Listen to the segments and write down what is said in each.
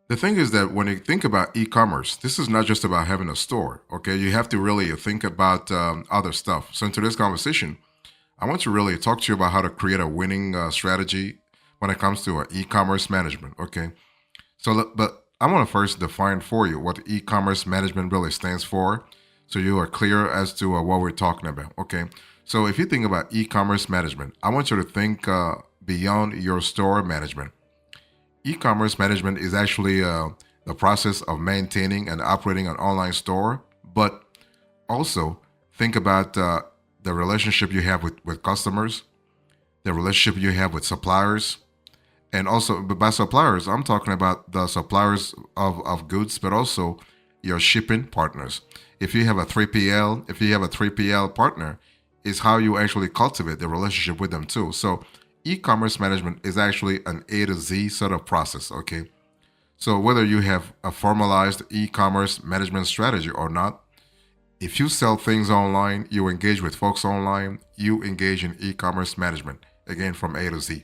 The thing is that when you think about e-commerce, this is not just about having a store. Okay, you have to really think about other stuff. So in today's conversation, I want to really talk to you about how to create a winning strategy when it comes to e-commerce management. Okay, so but I want to first define for you what e-commerce management really stands for, so you are clear as to what we're talking about. Okay, so if you think about e-commerce management, I want you to think beyond your store management. E-commerce management is actually the process of maintaining and operating an online store, but also think about the relationship you have with customers, the relationship you have with suppliers, and also but by suppliers, I'm talking about the suppliers of goods, but also your shipping partners. If you have a 3PL, if you have a 3PL partner, is how you actually cultivate the relationship with them too. So e-commerce management is actually an A to Z sort of process, okay? So whether you have a formalized e-commerce management strategy or not, if you sell things online, you engage with folks online, you engage in e-commerce management, again from A to Z.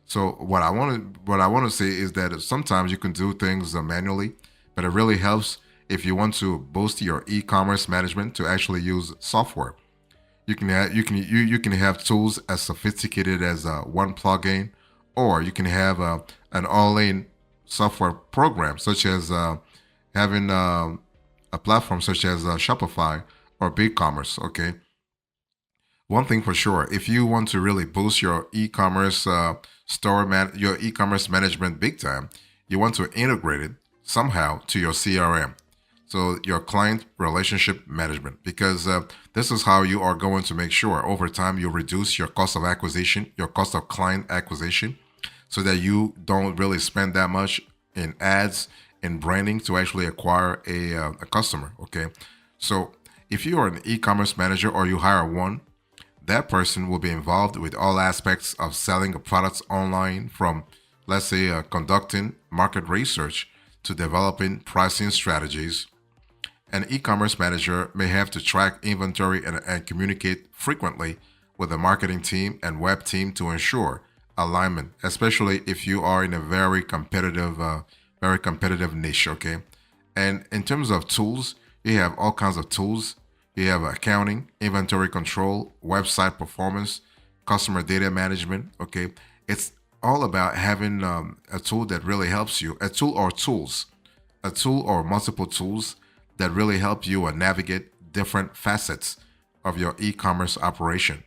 So what I want to say is that sometimes you can do things manually, but it really helps if you want to boost your e-commerce management to actually use software. You can have tools as sophisticated as one plugin, or you can have an all-in software program such as having a platform such as Shopify or BigCommerce. Okay, one thing for sure, if you want to really boost your e-commerce your e-commerce management big time, you want to integrate it somehow to your CRM. So your client relationship management, because this is how you are going to make sure over time you reduce your cost of acquisition, your cost of client acquisition, so that you don't really spend that much in ads and branding to actually acquire a customer. Okay, so if you are an e-commerce manager or you hire one, that person will be involved with all aspects of selling products online, from, let's say, conducting market research to developing pricing strategies. An e-commerce manager may have to track inventory and communicate frequently with the marketing team and web team to ensure alignment, especially if you are in a very competitive niche. Okay, and in terms of tools, you have all kinds of tools. You have accounting, inventory control, website performance, customer data management. Okay, it's all about having a tool that really helps you, a tool or multiple tools that really help you navigate different facets of your e-commerce operation.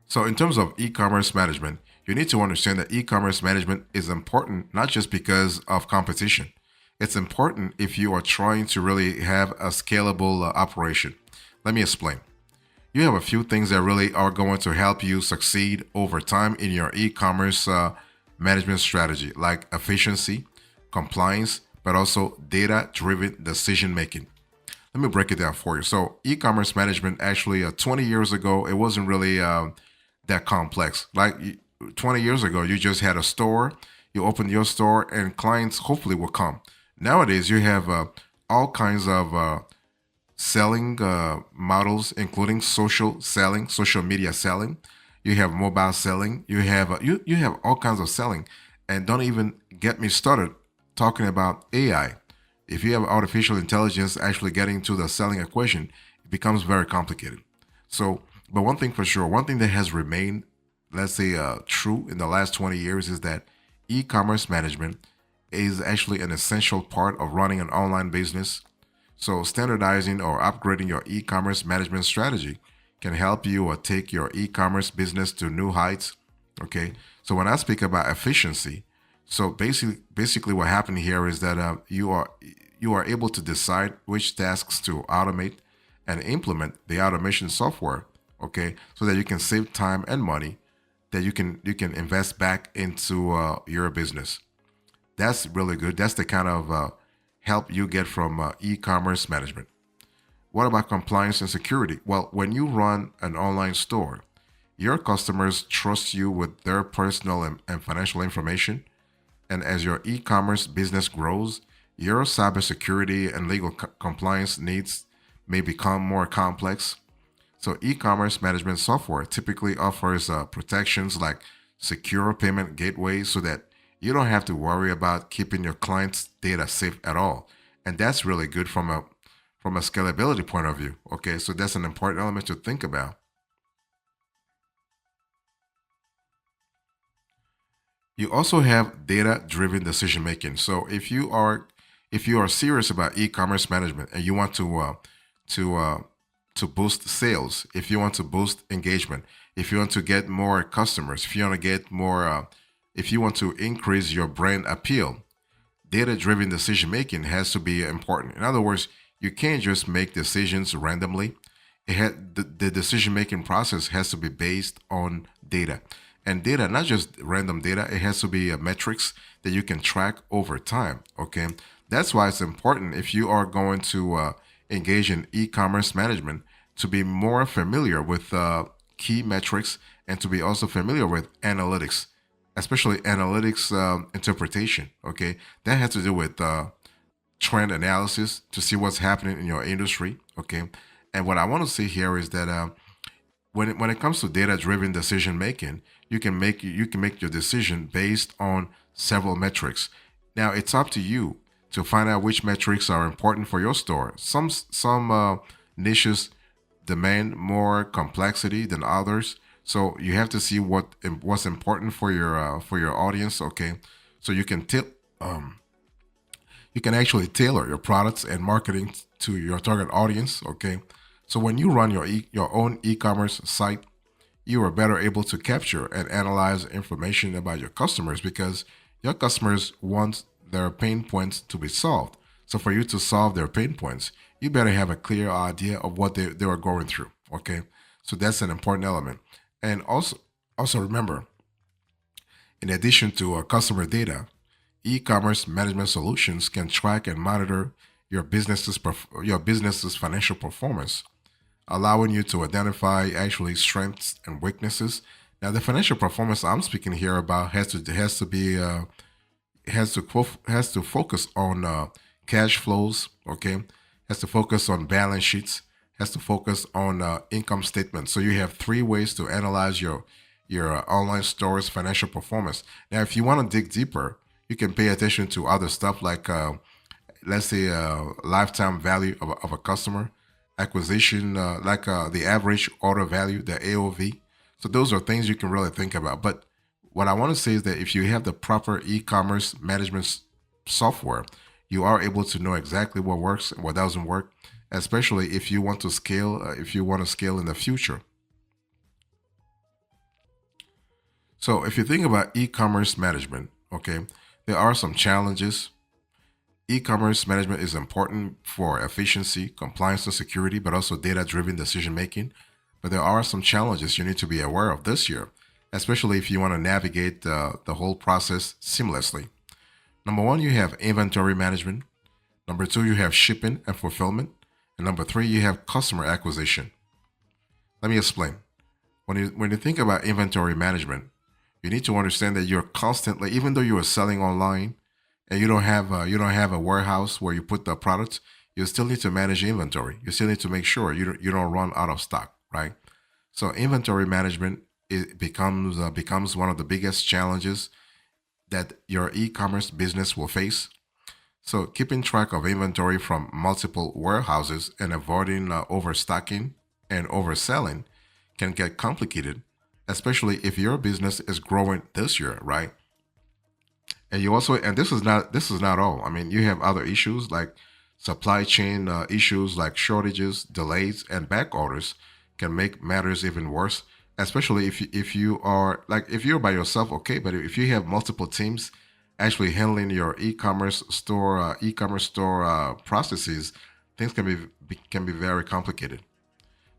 So, in terms of e commerce management, you need to understand that e commerce management is important not just because of competition. It's important if you are trying to really have a scalable operation. Let me explain. You have a few things that really are going to help you succeed over time in your e commerce management strategy, like efficiency, compliance, but also data driven decision making. Let me break it down for you. So, e-commerce management actually, 20 years ago, it wasn't really that complex. Like 20 years ago, you just had a store, you opened your store, and clients hopefully will come. Nowadays, you have all kinds of selling models, including social selling, social media selling. You have mobile selling. You have all kinds of selling, and don't even get me started talking about AI. If you have artificial intelligence actually getting to the selling equation, it becomes very complicated. So, but one thing for sure, one thing that has remained, let's say, true in the last 20 years is that e-commerce management is actually an essential part of running an online business. So, standardizing or upgrading your e commerce management strategy can help you take your e commerce business to new heights. Okay. So, when I speak about efficiency, so basically what happened here is that you are able to decide which tasks to automate and implement the automation software. Okay. So that you can save time and money that you can invest back into your business. That's really good. That's the kind of help you get from e-commerce management. What about compliance and security? Well, when you run an online store, your customers trust you with their personal and financial information. And as your e-commerce business grows, your cybersecurity and legal compliance needs may become more complex. So, e-commerce management software typically offers protections like secure payment gateways so that you don't have to worry about keeping your clients' data safe at all. And that's really good from a scalability point of view. Okay, so that's an important element to think about. You also have data-driven decision making. So if you are serious about e-commerce management and you want to to boost sales, if you want to boost engagement, if you want to get more customers, if you want to get more, if you want to increase your brand appeal, data-driven decision making has to be important. In other words, you can't just make decisions randomly. The decision making process has to be based on data, and data, not just random data. It has to be metrics that you can track over time. Okay, that's why it's important if you are going to engage in e-commerce management to be more familiar with key metrics and to be also familiar with analytics, especially analytics interpretation. Okay, that has to do with trend analysis to see what's happening in your industry. Okay, and what I want to say here is that when it comes to data driven decision making, you can make your decision based on several metrics. Now it's up to you to find out which metrics are important for your store. Some niches demand more complexity than others, so you have to see what's important for your audience. Okay, so um, you can actually tailor your products and marketing to your target audience. Okay, so when you run your own e-commerce site, you are better able to capture and analyze information about your customers because your customers want their pain points to be solved. So for you to solve their pain points, you better have a clear idea of what they are going through. Okay, so that's an important element. And also remember, in addition to customer data, e-commerce management solutions can track and monitor your business's financial performance, allowing you to identify actually strengths and weaknesses. Now, the financial performance I'm speaking here about has to be has to focus on cash flows. Okay, has to focus on balance sheets. Has to focus on income statements. So you have three ways to analyze your online store's financial performance. Now, if you want to dig deeper, you can pay attention to other stuff like let's say lifetime value of a customer, acquisition like the average order value, the AOV. So those are things you can really think about. But what I want to say is that if you have the proper e-commerce management software, you are able to know exactly what works and what doesn't work, especially if you want to scale, if you want to scale in the future. So if you think about e-commerce management, okay, there are some challenges. E-commerce management is important for efficiency, compliance, and security, but also data-driven decision making. But there are some challenges you need to be aware of this year, especially if you want to navigate the whole process seamlessly. Number one, you have inventory management. Number two, you have shipping and fulfillment. And number three, you have customer acquisition. Let me explain. When you think about inventory management, you need to understand that you're constantly, even though you are selling online and you don't have a warehouse where you put the products, you still need to manage inventory. You still need to make sure you don't run out of stock, right? So inventory management becomes one of the biggest challenges that your e-commerce business will face. So keeping track of inventory from multiple warehouses and avoiding overstocking and overselling can get complicated, especially if your business is growing this year, right? And you also, and this is not all. I mean, you have other issues like supply chain issues like shortages, delays, and back orders can make matters even worse. Especially if you are like if you're by yourself, okay, but if you have multiple teams actually handling your e-commerce store processes, things can be very complicated.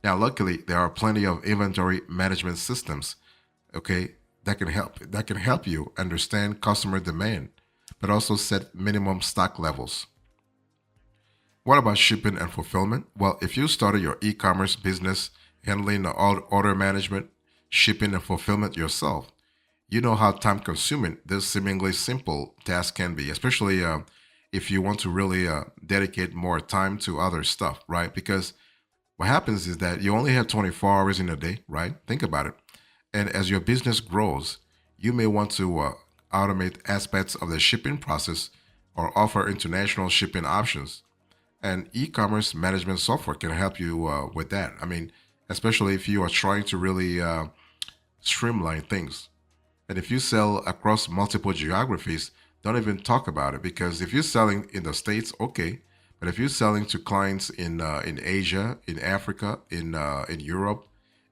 Now, luckily, there are plenty of inventory management systems, okay, that can help you understand customer demand, but also set minimum stock levels. What about shipping and fulfillment? Well, if you started your e-commerce business handling the order management, shipping and fulfillment yourself, you know how time consuming this seemingly simple task can be, especially if you want to really dedicate more time to other stuff, right? Because what happens is that you only have 24 hours in a day, right? Think about it. And as your business grows, You may want to automate aspects of the shipping process or offer international shipping options. And e-commerce management software can help you with that. I mean, especially if you are trying to really streamline things. And if you sell across multiple geographies, don't even talk about it, because if you're selling in the States, okay. But if you're selling to clients in Asia, in Africa, in Europe,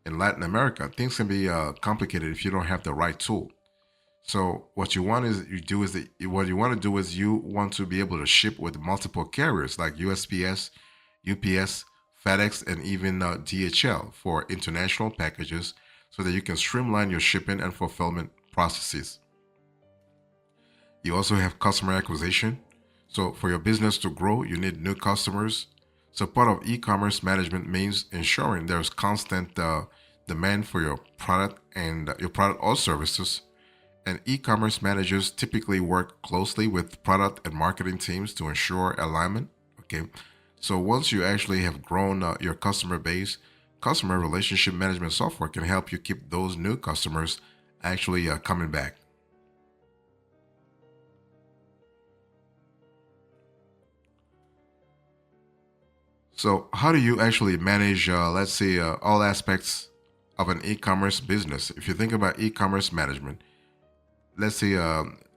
in Latin America, things can be complicated if you don't have the right tool. So what you want to do is you want to be able to ship with multiple carriers like USPS, UPS, FedEx, and even DHL for international packages, so that you can streamline your shipping and fulfillment processes. You also have customer acquisition. So for your business to grow, you need new customers. So part of e-commerce management means ensuring there's constant demand for your product and your product or services. And e-commerce managers typically work closely with product and marketing teams to ensure alignment. Okay. So once you actually have grown your customer base, customer relationship management software can help you keep those new customers actually coming back. So how do you actually manage, let's say, all aspects of an e-commerce business? If you think about e-commerce management, let's say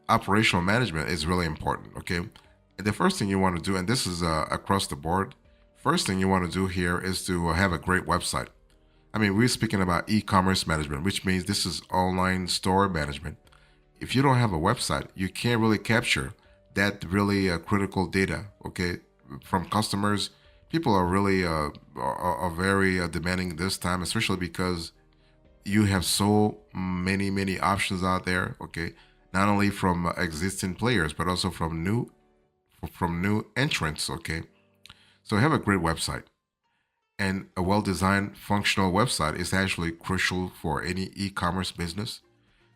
operational management is really important. Okay, and the first thing you want to do, and this is across the board, first thing you want to do here is to have a great website. I mean, we're speaking about e-commerce management, which means this is online store management. If you don't have a website, you can't really capture that really critical data. Okay, from customers, people are really are very demanding this time, especially because you have so many options out there. Okay, not only from existing players but also from new entrants. Okay, so have a great website, and a well-designed functional website is actually crucial for any e-commerce business.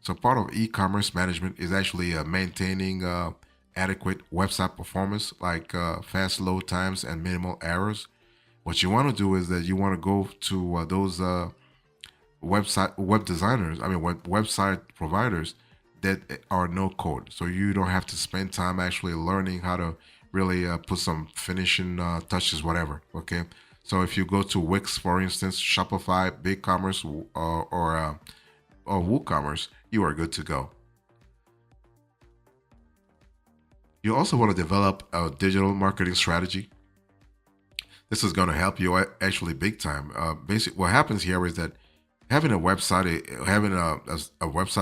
So part of e-commerce management is actually maintaining adequate website performance, like fast load times and minimal errors. What you want to do is that you want to go to those web designers, I mean website providers that are no code, so you don't have to spend time actually learning how to really put some finishing touches, whatever. Okay, so if you go to Wix, for instance, Shopify, BigCommerce, or WooCommerce, you are good to go. You also want to develop a digital marketing strategy. This is going to help you actually big time. Basic what happens here is that having a website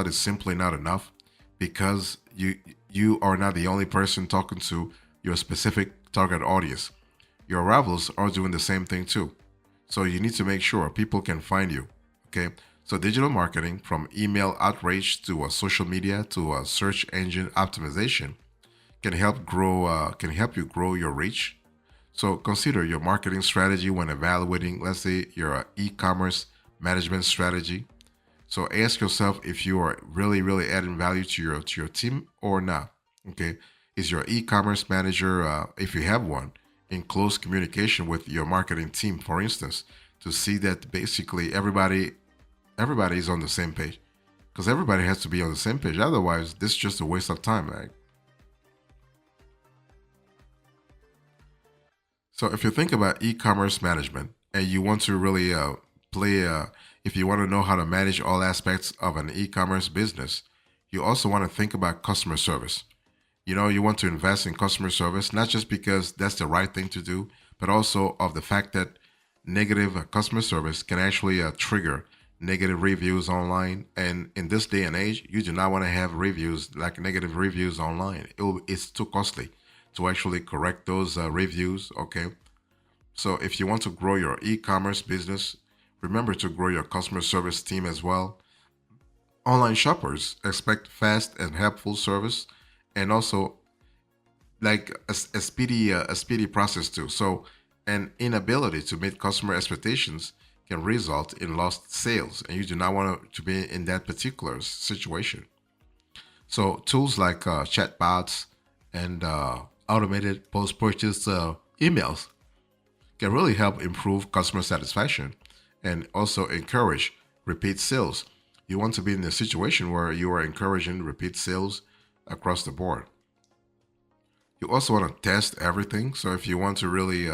is simply not enough, because you are not the only person talking to your specific target audience. Your rivals are doing the same thing too. So you need to make sure people can find you. Okay. So digital marketing, from email outreach to social media to search engine optimization, can help you grow your reach. So consider your marketing strategy when evaluating, let's say, your e-commerce management strategy. So ask yourself if you are really adding value to your team or not. Okay, is your e-commerce manager, if you have one, in close communication with your marketing team, for instance, to see that basically everybody is on the same page, because everybody has to be on the same page. Otherwise, this is just a waste of time. Right? So if you think about e-commerce management and you want to really play, if you want to know how to manage all aspects of an e-commerce business, you also want to think about customer service. You know, you want to invest in customer service, not just because that's the right thing to do, but also of the fact that negative customer service can actually trigger negative reviews online. And in this day and age, you do not want to have reviews like negative reviews online. It's too costly to actually correct those reviews. Okay. So if you want to grow your e-commerce business, remember to grow your customer service team as well. Online shoppers expect fast and helpful service, and also like a speedy process too. So an inability to meet customer expectations can result in lost sales, and you do not want to be in that particular situation. So tools like chatbots and automated post-purchase emails can really help improve customer satisfaction and also encourage repeat sales. You want to be in a situation where you are encouraging repeat sales across the board. You also want to test everything. So if you want to really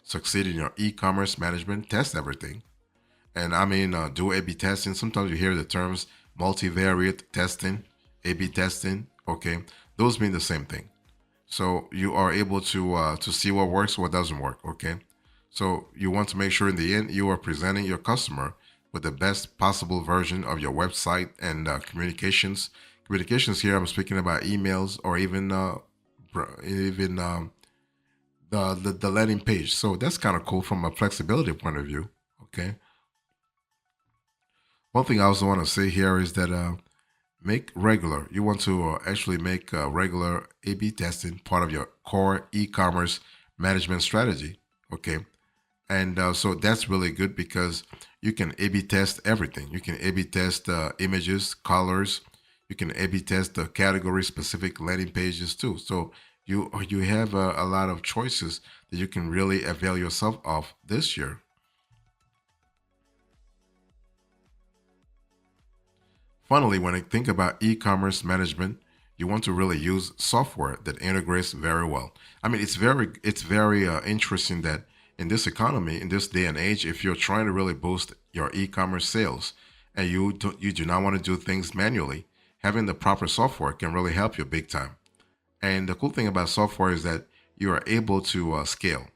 succeed in your e-commerce management, test everything. And I mean, do A/B testing. Sometimes you hear the terms multivariate testing, A/B testing. Okay, those mean the same thing. So you are able to see what works, what doesn't work. Okay, so you want to make sure in the end you are presenting your customer with the best possible version of your website and communications. Communications here, I'm speaking about emails or even even the landing page. So that's kind of cool from a flexibility point of view. Okay. One thing I also want to say here is that make regular. You want to actually make regular A/B testing part of your core e-commerce management strategy. Okay, and so that's really good because you can A/B test everything. You can A/B test images, colors. You can A/B test the category specific landing pages too. So you have a lot of choices that you can really avail yourself of this year. Finally, when I think about e-commerce management, you want to really use software that integrates very well. I mean, it's very interesting that in this economy, in this day and age, if you're trying to really boost your e-commerce sales and you do not want to do things manually, having the proper software can really help you big time. And the cool thing about software is that you are able to scale,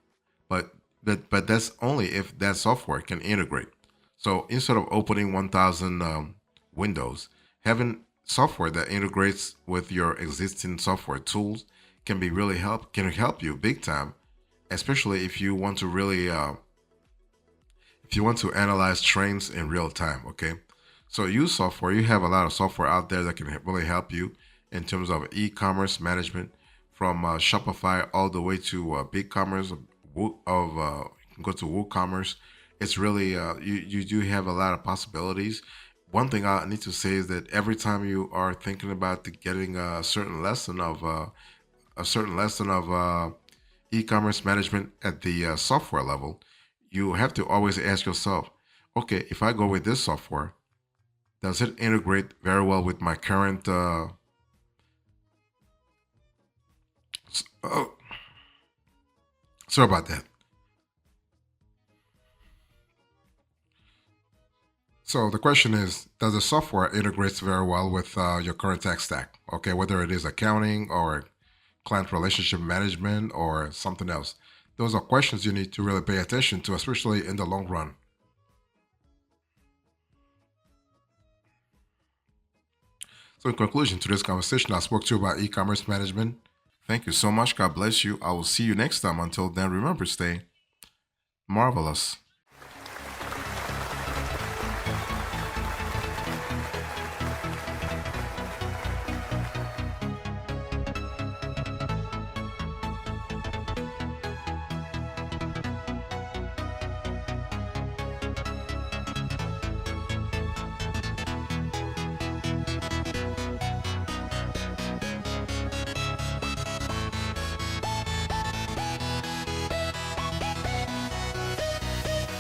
but but that's only if that software can integrate. So instead of opening 1,000 windows, having software that integrates with your existing software tools can help you big time, especially if you want to analyze trends in real time. Okay, so use software. You have a lot of software out there that can really help you in terms of e-commerce management, from Shopify all the way to BigCommerce you can go to WooCommerce. It's really you do have a lot of possibilities. One thing I need to say is that every time you are thinking about getting a certain lesson of e-commerce management at the software level, you have to always ask yourself, okay, if I go with this software, does it integrate very well with my current? Oh, sorry about that. So the question is, does the software integrates very well with your current tech stack? Okay, whether it is accounting or client relationship management or something else. Those are questions you need to really pay attention to, especially in the long run. So, in conclusion to this conversation, I spoke to you about e-commerce management. Thank you so much. God bless you. I will see you next time. Until then, remember, stay marvelous.